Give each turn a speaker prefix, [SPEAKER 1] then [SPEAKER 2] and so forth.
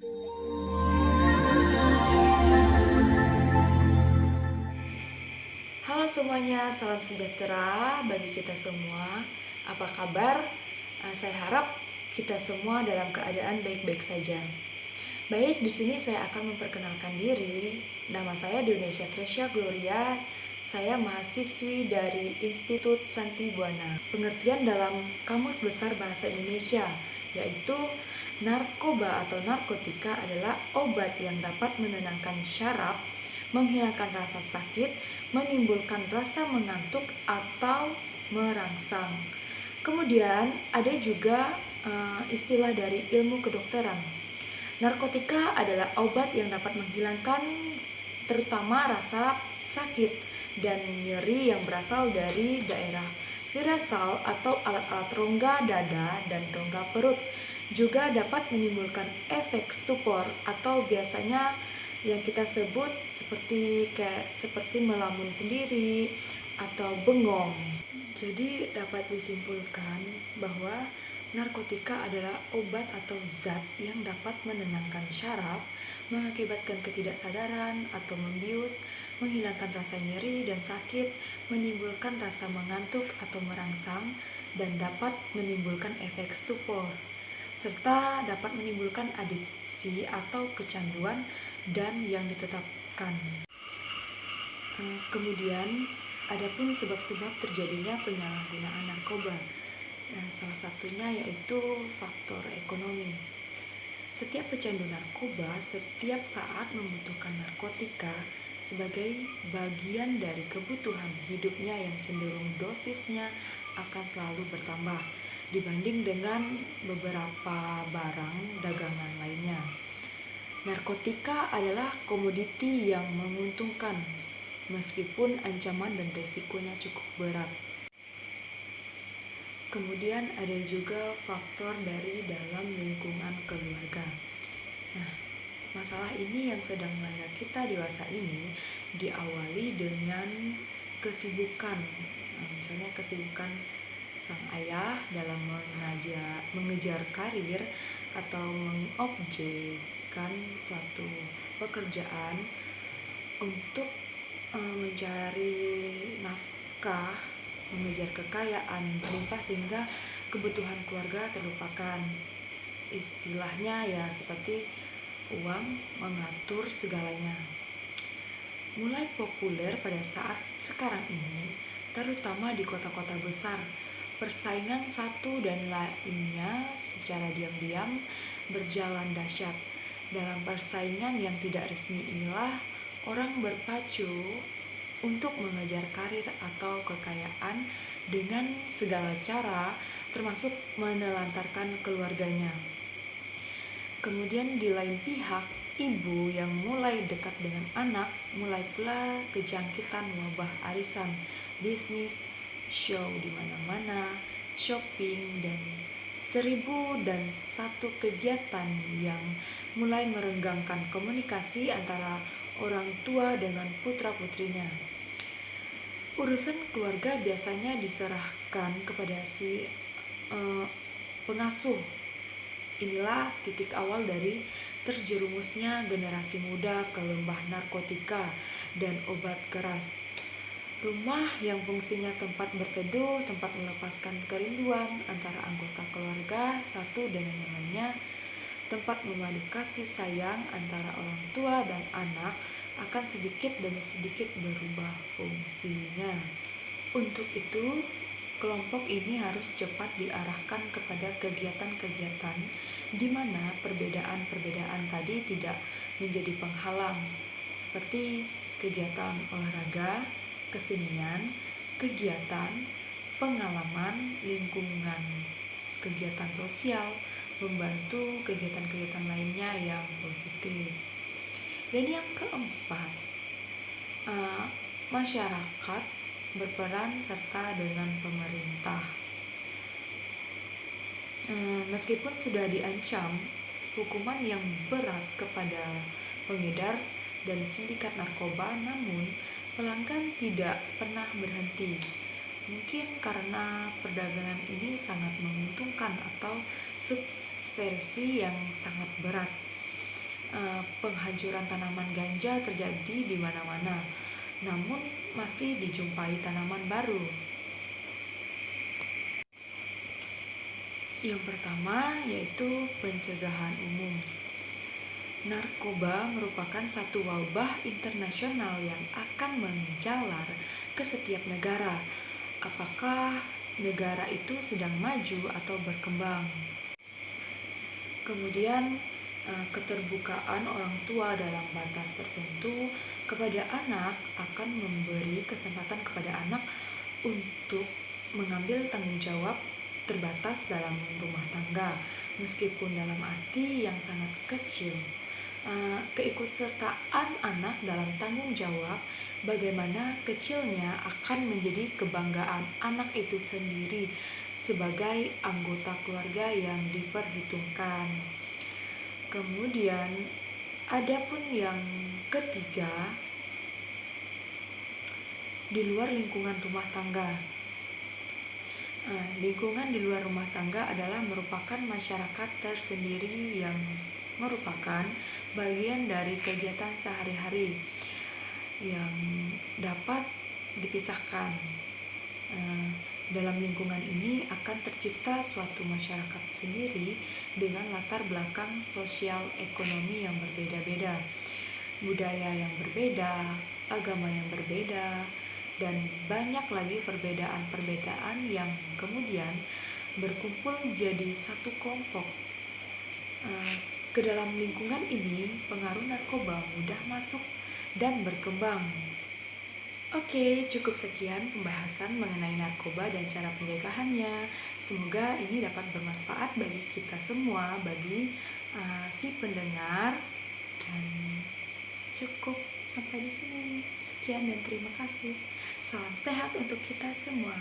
[SPEAKER 1] Halo semuanya, salam sejahtera bagi kita semua. Apa kabar? Saya harap kita semua dalam keadaan baik-baik saja. Baik, di sini saya akan memperkenalkan diri. Nama saya Deonesia Tresya Gloria. Saya mahasiswi dari Institut Santi Buana. Pengertian dalam Kamus Besar Bahasa Indonesia yaitu narkoba atau narkotika adalah obat yang dapat menenangkan syaraf, menghilangkan rasa sakit, menimbulkan rasa mengantuk atau merangsang. Kemudian ada juga istilah dari ilmu kedokteran. Narkotika adalah obat yang dapat menghilangkan terutama rasa sakit dan nyeri yang berasal dari daerah virasal atau alat-alat rongga dada dan rongga perut. Juga dapat menimbulkan efek stupor atau biasanya yang kita sebut seperti melamun sendiri atau bengong. Jadi dapat disimpulkan bahwa narkotika adalah obat atau zat yang dapat menenangkan syaraf, mengakibatkan ketidaksadaran atau membius, menghilangkan rasa nyeri dan sakit, menimbulkan rasa mengantuk atau merangsang, dan dapat menimbulkan efek stupor, serta dapat menimbulkan adiksi atau kecanduan dan yang ditetapkan. Kemudian, adapun sebab-sebab terjadinya penyalahgunaan narkoba. Salah satunya yaitu faktor ekonomi. Setiap pecandu narkoba setiap saat membutuhkan narkotika sebagai bagian dari kebutuhan hidupnya yang cenderung dosisnya akan selalu bertambah dibanding dengan beberapa barang dagangan lainnya. Narkotika adalah komoditi yang menguntungkan meskipun ancaman dan resikonya cukup berat. Kemudian ada juga faktor dari dalam lingkungan keluarga. Nah, masalah ini yang sedang melanda kita dewasa ini diawali dengan kesibukan. Misalnya kesibukan sang ayah dalam mengejar karir atau mengobjekkan suatu pekerjaan untuk mencari nafkah, mengejar kekayaan yang berlimpah sehingga kebutuhan keluarga terlupakan. Istilahnya ya seperti uang mengatur segalanya. Mulai populer pada saat sekarang ini, terutama di kota-kota besar. Persaingan satu dan lainnya secara diam-diam berjalan dahsyat. Dalam persaingan yang tidak resmi inilah orang berpacu untuk mengejar karir atau kekayaan dengan segala cara, termasuk menelantarkan keluarganya. Kemudian di lain pihak, ibu yang mulai dekat dengan anak mulai pula kejangkitan wabah arisan, bisnis, show di mana-mana, shopping, dan 1001 kegiatan yang mulai merenggangkan komunikasi antara orang tua dengan putra-putrinya. Urusan keluarga biasanya diserahkan kepada si pengasuh. Inilah titik awal dari terjerumusnya generasi muda ke lembah narkotika dan obat keras. Rumah yang fungsinya tempat berteduh, tempat melepaskan kerinduan antara anggota keluarga satu dengan yang lainnya, tempat memadu kasih sayang antara orang tua dan anak, akan sedikit demi sedikit berubah fungsinya. Untuk itu, kelompok ini harus cepat diarahkan kepada kegiatan-kegiatan di mana perbedaan-perbedaan tadi tidak menjadi penghalang, seperti kegiatan olahraga, kesenian, kegiatan, pengalaman, lingkungan, kegiatan sosial, membantu kegiatan-kegiatan lainnya yang positif. Dan yang keempat, masyarakat berperan serta dengan pemerintah. Meskipun sudah diancam hukuman yang berat kepada pengedar dan sindikat narkoba, namun pelanggan tidak pernah berhenti. Mungkin karena perdagangan ini sangat menguntungkan atau subversi yang sangat berat. penghancuran tanaman ganja terjadi di mana-mana, namun masih dijumpai tanaman baru. Yang pertama yaitu pencegahan umum. Narkoba merupakan satu wabah internasional yang akan menjalar ke setiap negara, apakah negara itu sedang maju atau berkembang. Kemudian keterbukaan orang tua dalam batas tertentu kepada anak akan memberi kesempatan kepada anak untuk mengambil tanggung jawab terbatas dalam rumah tangga, meskipun dalam arti yang sangat kecil. Keikutsertaan anak dalam tanggung jawab, bagaimana kecilnya akan menjadi kebanggaan anak itu sendiri sebagai anggota keluarga yang diperhitungkan. Kemudian ada pun yang ketiga, di luar lingkungan rumah tangga. Lingkungan di luar rumah tangga adalah merupakan masyarakat tersendiri yang merupakan bagian dari kegiatan sehari-hari yang dapat dipisahkan. Dalam lingkungan ini akan tercipta suatu masyarakat sendiri dengan latar belakang sosial ekonomi yang berbeda-beda, budaya yang berbeda, agama yang berbeda, dan banyak lagi perbedaan-perbedaan yang kemudian berkumpul jadi satu kelompok. Ke dalam lingkungan ini, pengaruh narkoba mudah masuk dan berkembang. Oke, cukup sekian pembahasan mengenai narkoba dan cara pencegahannya. Semoga ini dapat bermanfaat bagi kita semua, bagi si pendengar. Dan cukup sampai di sini. Sekian dan terima kasih. Salam sehat untuk kita semua.